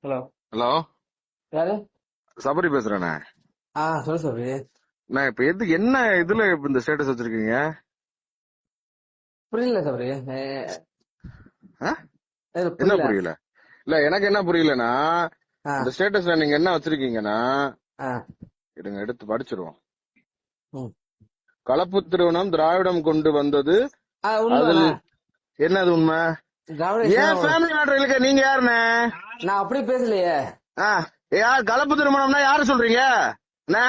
Hello. Hello, யாரு? சபரி பேசுறேண்ணே. சொல்லு சபரி. நான் இப்ப என்ன இதுல இந்த ஸ்டேட்டஸ் வச்சிருக்கீங்க? புரியல சபரி. ஆ? என்ன புரியல. புரியல? இல்ல எனக்கு என்ன புரியலன்னா, ஆ, இந்த ஸ்டேட்டஸ்ல நீங்க என்ன வச்சிருக்கீங்கன்னா, ஆ, இருங்க எடுத்து படிச்சிருவோம். ம். கலப்பு திருமணம் திராவிடம் கொண்டு வந்தது. அதில் உண்மைதானே? என்னது உண்மை? திராவிட ஏன் ஃபேமிலி மேட்டர் இல்ல, நீங்க யாருண்ணே? நான் அப்படி பேசலையே. ஆ, யார் கலப்பு திருமணம்னா யாரு சொல்றீங்க? அண்ணே,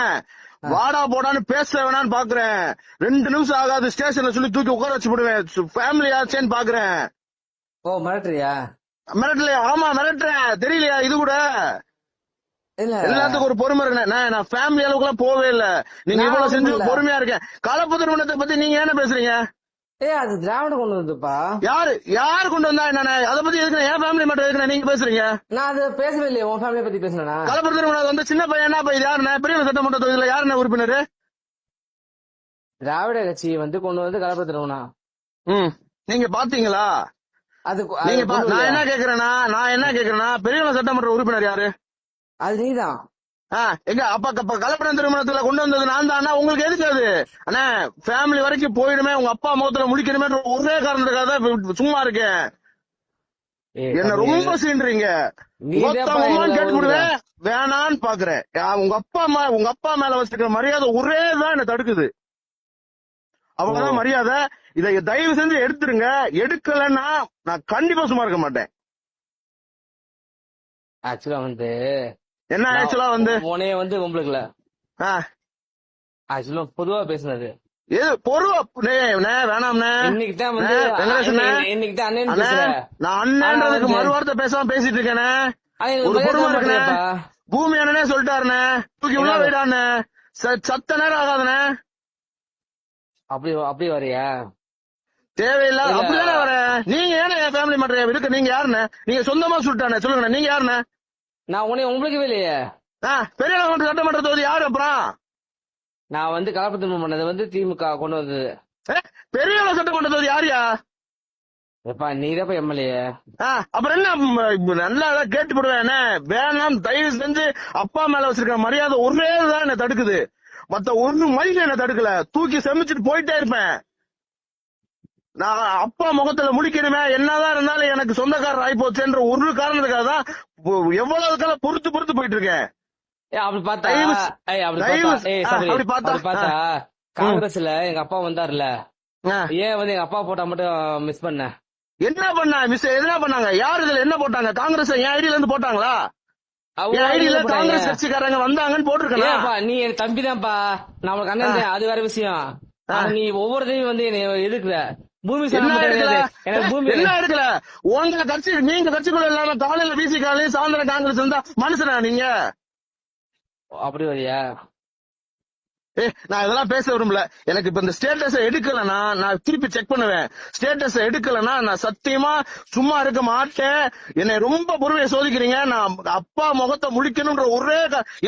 ஆ. வாடா போடான்னு பேச வேணான்னு பாக்குறேன். 2 நிமிஷம் ஆகாது ஸ்டேஷன்ல சொல்லி தூக்கி உட்கார வச்சு போடுவேன். ஃபேமிலி ஆச்சேன்னு பாக்குறேன். ஓ, மிரட்டுறியா? மிரட்டலையா? ஆமா மிரட்டுறேன். தெரியலையா இது கூட? இல்ல, எல்லாத்துக்கும் ஒரு பொறுமை இருக்கு. நான் ஃபேமிலி அளவுக்கு எல்லாம் போவே இல்ல. நீங்க நான் இவ்வளவு ஒண்ணும் செஞ்சு பண்ணல. பொறுமையா இருக்கேன். கலப்பு திருமணத்தை பத்தி நீங்க என்ன பேசுறீங்க? அது திராவிடம் கொண்டு வந்ததுப்பா. யாரு கொண்டு வந்தா என்ன? அதை பத்தி எதுக்கு என் ஃபேமிலி மட்டும் எதுக்கு நீங்க பேசுறீங்க? நான் அதை பேசவே இல்லையே. உன் ஃபேமிலியை பத்தி பேசினா? கலப்பு திருமணம் வந்து சின்ன பையன் என்ன பையன்? யாருண்ணே? பெரிய சட்டமன்ற தொகுதியில யாருண்ணே உறுப்பினர்? திராவிட கட்சி கொண்டு வந்து கலப்பு திருமணம். நீங்க பாத்தீங்களா? அது நீங்க கொண்டு நான் வரலையா? என்ன கேக்குறேன்னா பெரிய சட்டமன்ற உறுப்பினர் யாரு? அது நீதான். எங்க அப்ப கலப்பட திருமணத்துல கொண்டு வந்தது நான் தான். உங்களுக்கு எதுக்கு அது? அண்ணா, ஃபேமிலி வரைக்கும் போயிடுமே, உங்க அப்பா முகத்துல முழிக்கணுமே ஒரே காரணத்துக்காக தான் சும்மா இருக்கேன். என்ன ரொம்ப சீன்றீங்க. கேட்டு விடுவேன், வேணான்னு பாக்குறேன். உங்க அப்பா மேல வச்சிருக்கிற மரியாதை ஒரே தான் என்ன தடுக்குது. அவ்வளவுதான் மரியாதை. இதை தயவு செஞ்சு எடுத்துருங்க. எடுக்கலன்னா நான் கண்டிப்பா சும்மா இருக்க மாட்டேன். ஆக்சுவலா என்ன ஆக்சுவலா உனைய உங்களுக்கு ஆக்சுவலா பொதுவா பேசுனது. வேணாம்ண்ணே. நான் அண்ணன்றதுக்கு மறுவார்த்தை பேசாம பேசிட்டு இருக்கேனே. ஒரு பொறுமை இருக்குண்ணே. பூமி அண்ணனே சொல்லிட்டாருண்ணே, தூக்கி உள்ள போயிடான்னு. சத்த நேரம் ஆகாதுண்ணே. அப்படி வரையா? தேவையில்லாத அப்படிதானே வரேன். நீங்க ஏன்னா என் ஃபேமிலி மேட்டர் இருக்கு? நீங்க யாருண்ணே? நீங்க சொந்தமா சொல்லிட்டானே, சொல்லுங்க நீங்க யாருண்ணே? நான் உங்களுக்கு இல்லையே. பெரிய சட்டமன்ற தொகுதி யாரு அப்புறம்? நான் கலப்பு திருமணம் பண்ணது திமுக கொண்டு வந்தது. பெரிய சட்டமன்ற தொகுதி யாருயா? நீதான் எம்எல்ஏ. அப்புறம் என்ன? நல்லா கேட்டு போடுவேன். வேணாம், தயவு செஞ்சு அப்பா மேல வச்சிருக்க மரியாதை ஒரே தான் என்ன தடுக்குது. மத்த ஒண்ணு மயில என்ன தடுக்கல. தூக்கி செமிச்சிட்டு போயிட்டே இருப்பேன். நான் அப்பா முகத்துல முடிக்கணுமே, என்னதான் இருந்தாலும் எனக்கு சொந்தக்காரர் ஆகி போச்சுன்ற ஒரு காரணத்துக்காக தான் எவ்வளவு காலம் பொறுத்து போயிட்டு இருக்கேன். அப்படி பார்த்தா காங்கிரஸ்ல எங்க அப்பா வந்தாருல, ஏன் எங்க அப்பா போட்டா மட்டும் மிஸ் பண்ண? என்ன பண்ண மிஸ்? என்ன பண்ணாங்க? யாரு இதுல என்ன போட்டாங்க? காங்கிரஸ் என் ஐடியில இருந்து போட்டாங்களா? ஐடியில காங்கிரஸ் கட்சிக்காரங்க வந்தாங்கன்னு போட்டிருக்கேன். நீ என் தம்பி தான்ப்பா, நான் அண்ணன். அது வேற விஷயம். நீ ஒவ்வொருத்தையும் எதுக்குற? பூமி என்ன எடுக்கல? உங்க கட்சி, நீங்க கட்சிக்குள்ள இல்லாம காலையில பிசி காலையில சாயந்தரம் காங்கிரஸ் இருந்தா மனுஷனா நீங்க? அப்படி வரியா? நான் இதெல்லாம் பேச விரும்பல. எனக்கு இப்ப இந்த ஸ்டேட்டஸ் எடுக்கலன்னா நான் திருப்பி செக் பண்ணுவேன். ஸ்டேட்டஸ் எடுக்கலன்னா நான் சத்தியமா சும்மா இருக்க மாட்டேன். என்னை ரொம்ப பொறுமையை சோதிக்கிறீங்க. நான் அப்பா முகத்தை முழிக்கணும்ன்ற ஒரே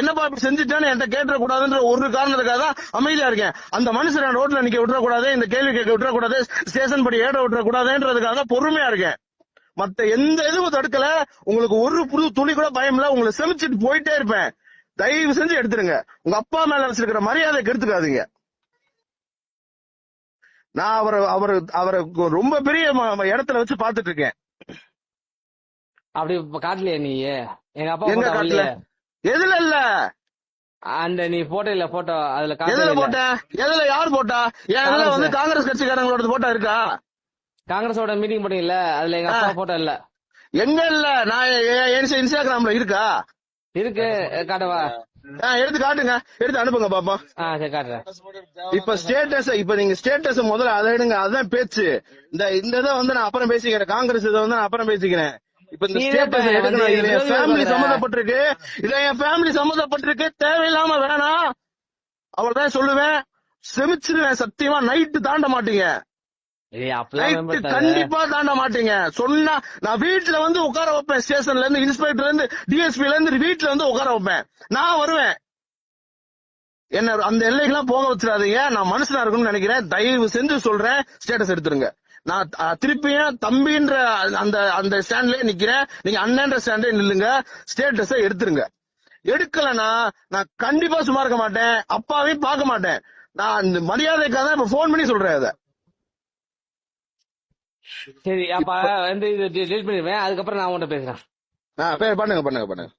என்னப்பா இப்படி செஞ்சுட்டேன்னு என்கிட்ட கேட்டுற கூடாதுன்ற ஒரு காரணத்துக்காக தான் அமைதியா இருக்கேன். அந்த மனுஷன் ரோட்ல நிக்க விட்டுறக்கூடாது, இந்த கேள்வி கேட்க விட்டுறக்கூடாது, ஸ்டேஷன் படி ஏட விட்டுறக்கூடாதுன்றதுக்காக பொறுமையா இருக்கேன். மத்த எந்த இதுவும் தடுக்கல. உங்களுக்கு ஒரு புது துளி கூட பயம் இல்ல. உங்களை செமிச்சிட்டு போயிட்டே இருப்பேன். தயவு செஞ்சு எடுத்துருங்க. உங்க அப்பா மேல வச்சிருக்கிற மரியாதை கெடுத்துக்காதீங்க. நான் அவரை ரொம்ப பெரிய இடத்துல வச்சு பாத்துட்டு இருக்கேன். அப்படி காட்டலையா நீ? எங்க அப்பா எங்க காட்டல? எதுல இல்ல? நீ போட்டோ இல்ல, போட்டோ அதுல எதுல போட்ட? எதுல யார் போட்டா? இதுல காங்கிரஸ் கட்சிக்காரங்களோட போட்டோ இருக்கா? காங்கிரஸோட மீட்டிங் போட்டீங்கல்ல, அதுல எங்க அப்பா போட்டோ இல்ல. எங்க இல்ல? நான் இன்ஸ்டாகிராம்ல இருக்கா? இருக்கு, காட்டவா? எடுத்து காட்டுங்க, எடுத்து அனுப்புங்க பாப்போம். காட்டுறேன். இப்ப ஸ்டேட்டஸ், இப்ப நீங்க ஸ்டேட்டஸ் முதல்ல அதை எடுங்க. அதுதான் பேச்சு. இந்த இதை நான் அப்புறம் பேசிக்கிறேன். காங்கிரஸ் இதை நான் அப்புறம் பேசிக்கிறேன். இப்ப இந்த ஸ்டேட்டஸ் எடுக்கணும். இதுல என் ஃபேமிலி சம்மந்தப்பட்டிருக்கு. இதுல என் ஃபேமிலி சம்மந்தப்பட்டிருக்கு. தேவையில்லாம வேணாம். அவ்வளவுதான் சொல்லுவேன். செமிச்சிருவேன். சத்தியமா நைட்டு தாண்ட மாட்டீங்க. கண்டிப்பா தாண்ட மாட்டீங்க. சொன்னா நான் வீட்டுல உட்கார வைப்பேன். ஸ்டேஷன்ல இருந்து, இன்ஸ்பெக்டர்ல இருந்து, டிஎஸ்பில இருந்து வீட்டுல உட்கார வைப்பேன். நான் வருவேன். என்ன அந்த எல்லைக்கெல்லாம் போக வச்சிடாதீங்க. நான் மனுஷனா இருக்கணும்னு நினைக்கிறேன். தயவு செஞ்சு சொல்றேன், ஸ்டேட்டஸ் எடுத்துருங்க. நான் திருப்பியும் தம்பின்ற அந்த அந்த ஸ்டாண்ட்லயே நிக்கிறேன். நீங்க அண்ணன்ற ஸ்டாண்ட்லயே நில்லுங்க. ஸ்டேட்டஸை எடுத்துருங்க. எடுக்கலன்னா நான் கண்டிப்பா சும்மா இருக்க மாட்டேன். அப்பாவையும் பார்க்க மாட்டேன். நான் இந்த மரியாதைக்காக தான் இப்ப போன் பண்ணி சொல்றேன் அத. சரி அப்ப வந்து இது டெலிட் பண்ணிடுவேன். அதுக்கப்புறம் நான் உன்கிட்ட பேசுறேன். பண்ணுங்க பண்ணுங்க பண்ணுங்க.